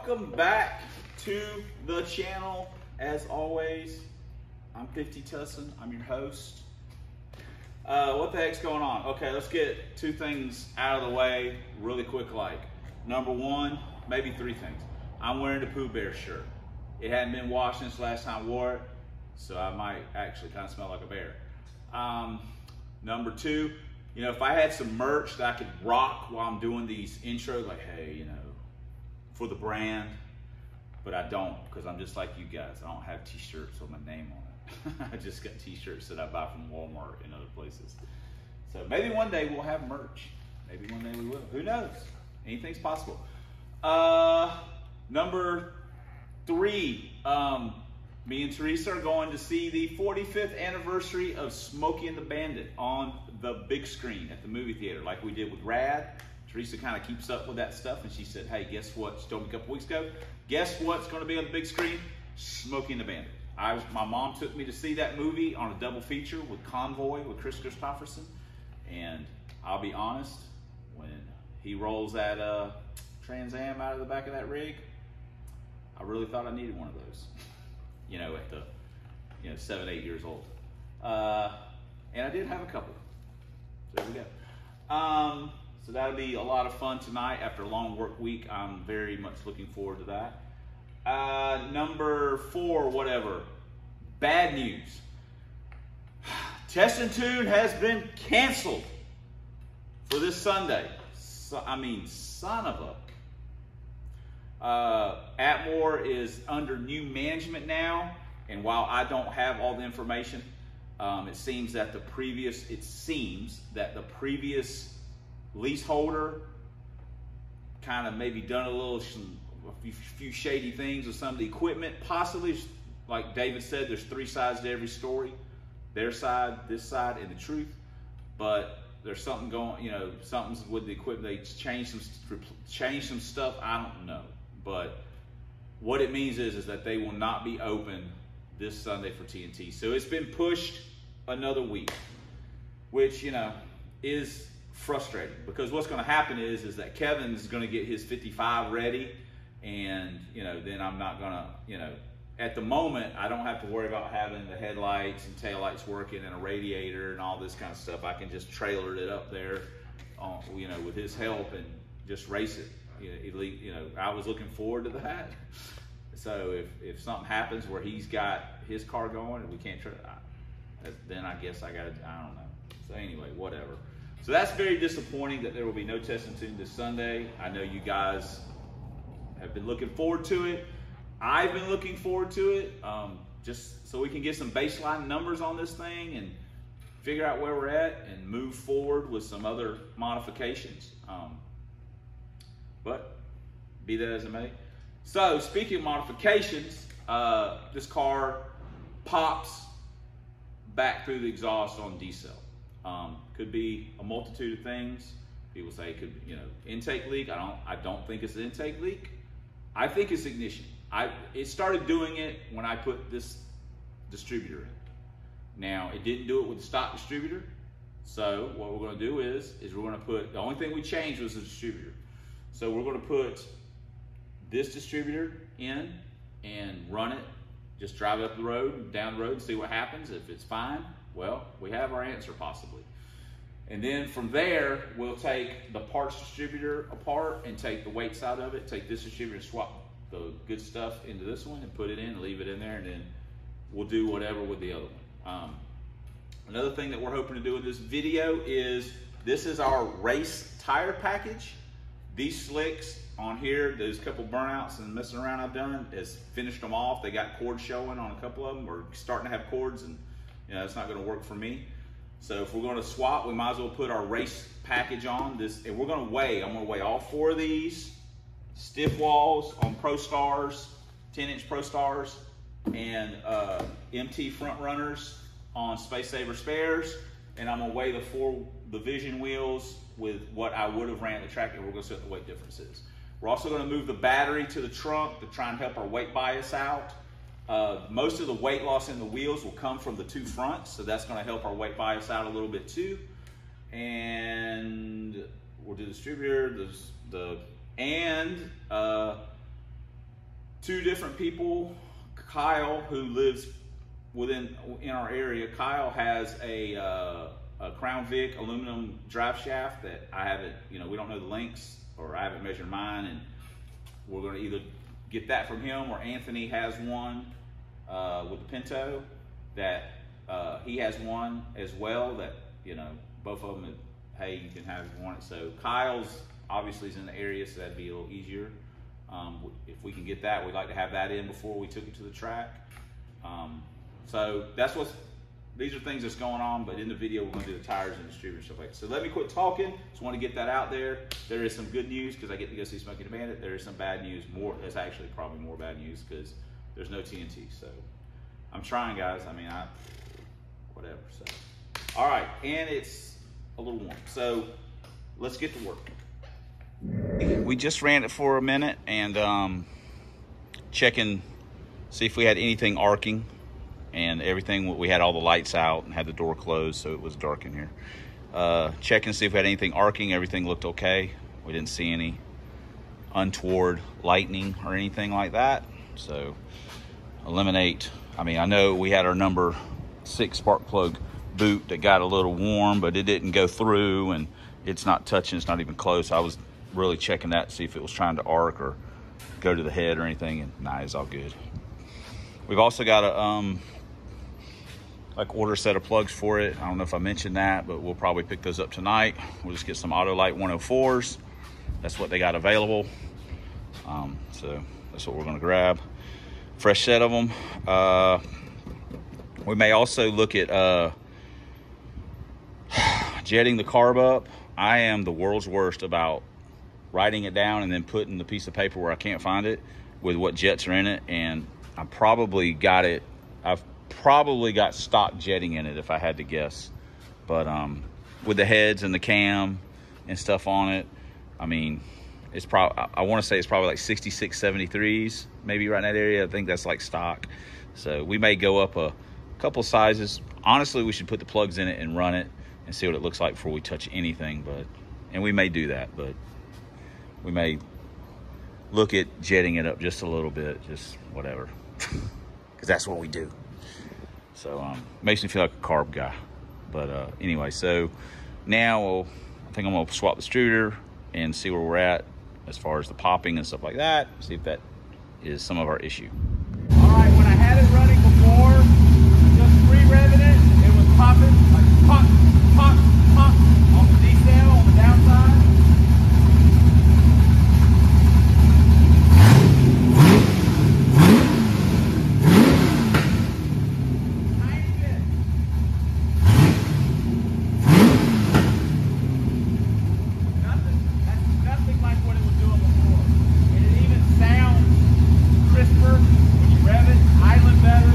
welcome back to the channel. As always, I'm 50 Tussin. I'm your host. What the heck's going on? Okay, let's get two things out of the way really quick. Like, number one, maybe three things. I'm wearing the Pooh Bear shirt. It hadn't been washed since the last time I wore it, so I might actually kind of smell like a bear. Number two, you know, if I had some merch that I could rock while I'm doing these intros, like, hey, you know, for the brand, but I don't, because I'm just like you guys. I don't have t-shirts with my name on it. I just got t-shirts that I buy from Walmart and other places. So maybe one day we'll have merch. Maybe one day we will. Who knows? Anything's possible. Number three, me and Teresa are going to see the 45th anniversary of Smokey and the Bandit on the big screen at the movie theater, like we did with Rad. Teresa kind of keeps up with that stuff, and she said, hey, guess what? She told me a couple weeks ago, guess what's going to be on the big screen? Smokey and the Bandit. My mom took me to see that movie on a double feature with Convoy with Chris Christopherson, and I'll be honest, when he rolls that Trans Am out of the back of that rig, I really thought I needed one of those. You know, at the 7, 8 years old, and I did have a couple. So there we go. So that'll be a lot of fun tonight after a long work week. I'm very much looking forward to that. Number four, whatever. Bad news. Test and Tune has been canceled for this Sunday. So, I mean, son of a. Atmore is under new management now, and while I don't have all the information, it seems that the previous leaseholder kind of maybe done a few shady things with some of the equipment. Possibly, like David said, there's three sides to every story: their side, this side, and the truth. But there's something going, something's with the equipment. They changed some stuff. I don't know. But what it means is that they will not be open this Sunday for TNT. So it's been pushed another week, which, is frustrating, because what's going to happen is that Kevin's going to get his 55 ready, and, then I'm not going to, at the moment, I don't have to worry about having the headlights and taillights working and a radiator and all this kind of stuff. I can just trailer it up there, with his help and just race it. I was looking forward to that. So if something happens where he's got his car going and we can't try, then I guess I don't know. So anyway, whatever. So that's very disappointing that there will be no Test and Tune this Sunday. I know you guys have been looking forward to it. I've been looking forward to it, just so we can get some baseline numbers on this thing and figure out where we're at and move forward with some other modifications. But be that as it may. So speaking of modifications, this car pops back through the exhaust on decel. Could be a multitude of things. People say it could, intake leak. I don't think it's an intake leak. I think it's ignition. It started doing it when I put this distributor in. Now, it didn't do it with the stock distributor. So what we're going to do is we're going to put, the only thing we changed was the distributor. So we're going to put this distributor in and run it. Just drive it up the road, down the road, and see what happens. If it's fine, well, we have our answer possibly. And then from there, we'll take the parts distributor apart and take the weights out of it, take this distributor and swap the good stuff into this one and put it in and leave it in there, and then we'll do whatever with the other one. Another thing that we're hoping to do in this video is, this is our race tire package. These slicks on here, those couple burnouts and messing around I've done, has finished them off. They got cords showing on a couple of them. We're starting to have cords, and it's not going to work for me. So if we're going to swap, we might as well put our race package on this, and we're going to weigh. I'm going to weigh all four of these stiff walls on Pro Stars, 10-inch Pro Stars, and MT front runners on Space Saver spares, and I'm going to weigh the Vision wheels with what I would have ran at the track, and we're going to see what the weight difference is. We're also going to move the battery to the trunk to try and help our weight bias out. Most of the weight loss in the wheels will come from the two fronts, so that's going to help our weight bias out a little bit too. And we'll do the distributor, and 2 different people. Kyle, who lives in our area, Kyle has a Crown Vic aluminum drive shaft that I haven't, we don't know the lengths, or I haven't measured mine, and we're going to either get that from him, or Anthony has one with the Pinto that he has one as well that, both of them, hey, you can have one. So Kyle's obviously is in the area, so that'd be a little easier. If we can get that, we'd like to have that in before we took it to the track. So that's these are things that's going on, but in the video, we're gonna do the tires and distributor and stuff like that. So let me quit talking. Just want to get that out there. There is some good news because I get to go see Smokey the Bandit. There is some bad news. It's actually probably more bad news because there's no TNT. So I'm trying, guys. I mean, whatever. So, all right, and it's a little warm. So let's get to work. We just ran it for a minute and checking, see if we had anything arcing. And everything, we had all the lights out and had the door closed, so it was dark in here. Checking to see if we had anything arcing. Everything looked okay. We didn't see any untoward lightning or anything like that. So eliminate. I mean, I know we had our number 6 spark plug boot that got a little warm, but it didn't go through, and it's not touching. It's not even close. I was really checking that to see if it was trying to arc or go to the head or anything, and nah, it's all good. We've also got a order a set of plugs for it. I don't know if I mentioned that, but we'll probably pick those up tonight. We'll just get some Autolite 104s. That's what they got available. So that's what we're gonna grab. Fresh set of them. We may also look at jetting the carb up. I am the world's worst about writing it down and then putting the piece of paper where I can't find it with what jets are in it, and I've probably got stock jetting in it if I had to guess. But with the heads and the cam and stuff on it, I mean, it's probably, I want to say it's probably like 66, 73s, maybe right in that area. I think that's like stock. So we may go up a couple sizes. Honestly, we should put the plugs in it and run it and see what it looks like before we touch anything. And we may do that, but we may look at jetting it up just a little bit, just whatever, because that's what we do. So makes me feel like a carb guy. But anyway, so now I think I'm gonna swap the extruder and see where we're at as far as the popping and stuff like that. See if that is some of our issue. All right, when I had it running before, just re-revving it was popping like pop, pop, pop on the decel on the downside. Better,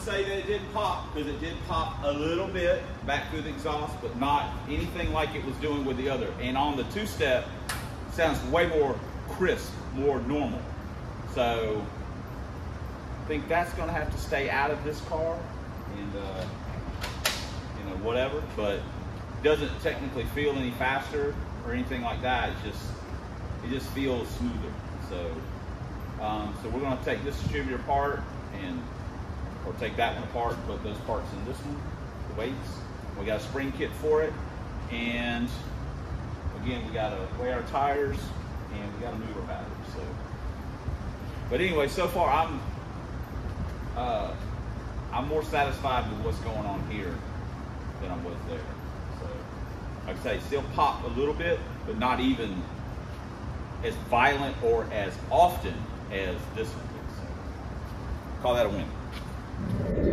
say that it didn't pop, because it did pop a little bit back through the exhaust, but not anything like it was doing with the other. And on the two-step, it sounds way more crisp, more normal. So I think that's going to have to stay out of this car, and you know, whatever. But it doesn't technically feel any faster or anything like that. It just feels smoother. So so we're going to take this distributor apart, or take that one apart and put those parts in this one, the weights. We got a spring kit for it, and again, we got to weigh our tires, and we got to move our batteries. So, but anyway, so far I'm more satisfied with what's going on here than I was there. So, like I say, still pop a little bit, but not even as violent or as often as this one did. So, call that a win.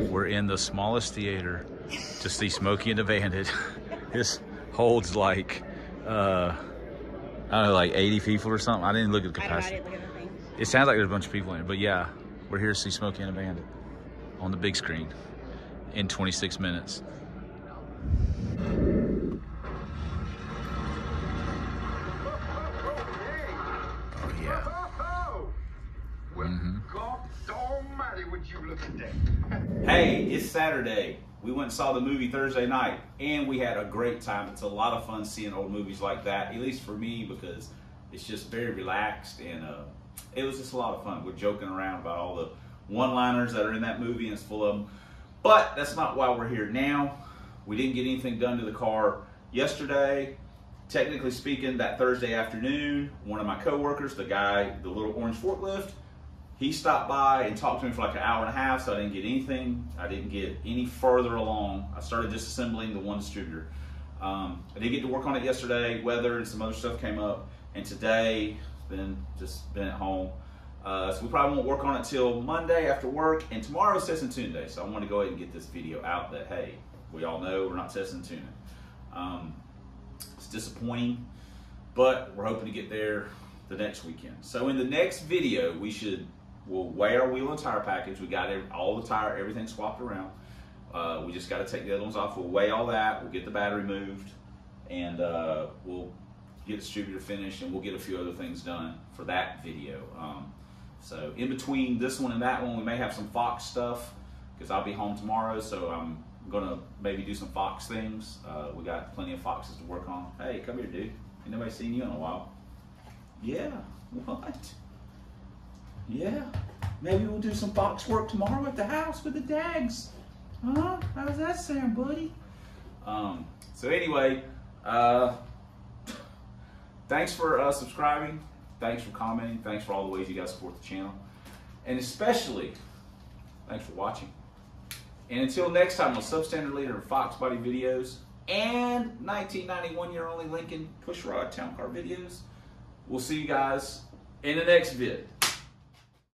We're in the smallest theater to see Smokey and the Bandit. This holds like, I don't know, like 80 people or something. I didn't look at the capacity. I didn't look at the thing. It sounds like there's a bunch of people in it, but yeah, we're here to see Smokey and the Bandit on the big screen in 26 minutes. Oh yeah. Hey, it's Saturday. We went and saw the movie Thursday night, and we had a great time. It's a lot of fun seeing old movies like that, at least for me, because it's just very relaxed, and it was just a lot of fun. We're joking around about all the one-liners that are in that movie, and it's full of them. But that's not why we're here now. We didn't get anything done to the car yesterday. Technically speaking, that Thursday afternoon, one of my coworkers, the guy, the little orange forklift, he stopped by and talked to me for like an hour and a half, so I didn't get anything. I didn't get any further along. I started disassembling the one distributor. I did get to work on it yesterday. Weather and some other stuff came up, and today, just been at home. So we probably won't work on it till Monday after work, and tomorrow's test and tune day. So I want to go ahead and get this video out that, hey, we all know we're not testing and tuning. It's disappointing, but we're hoping to get there the next weekend. So in the next video, we'll weigh our wheel and tire package. We got all the tire, everything swapped around. We just got to take the other ones off. We'll weigh all that. We'll get the battery moved, and we'll get the distributor finished, and we'll get a few other things done for that video. So in between this one and that one, we may have some Fox stuff, because I'll be home tomorrow, so I'm gonna maybe do some Fox things. We got plenty of Foxes to work on. Hey, come here, dude. Ain't nobody seen you in a while. Yeah, what? Yeah, maybe we'll do some Fox work tomorrow at the house with the Dags. Huh? How's that sound, buddy? So anyway, thanks for subscribing. Thanks for commenting. Thanks for all the ways you guys support the channel. And especially, thanks for watching. And until next time on Substandard Leader and Fox Body videos and 1991 year only Lincoln push rod town car videos, we'll see you guys in the next vid.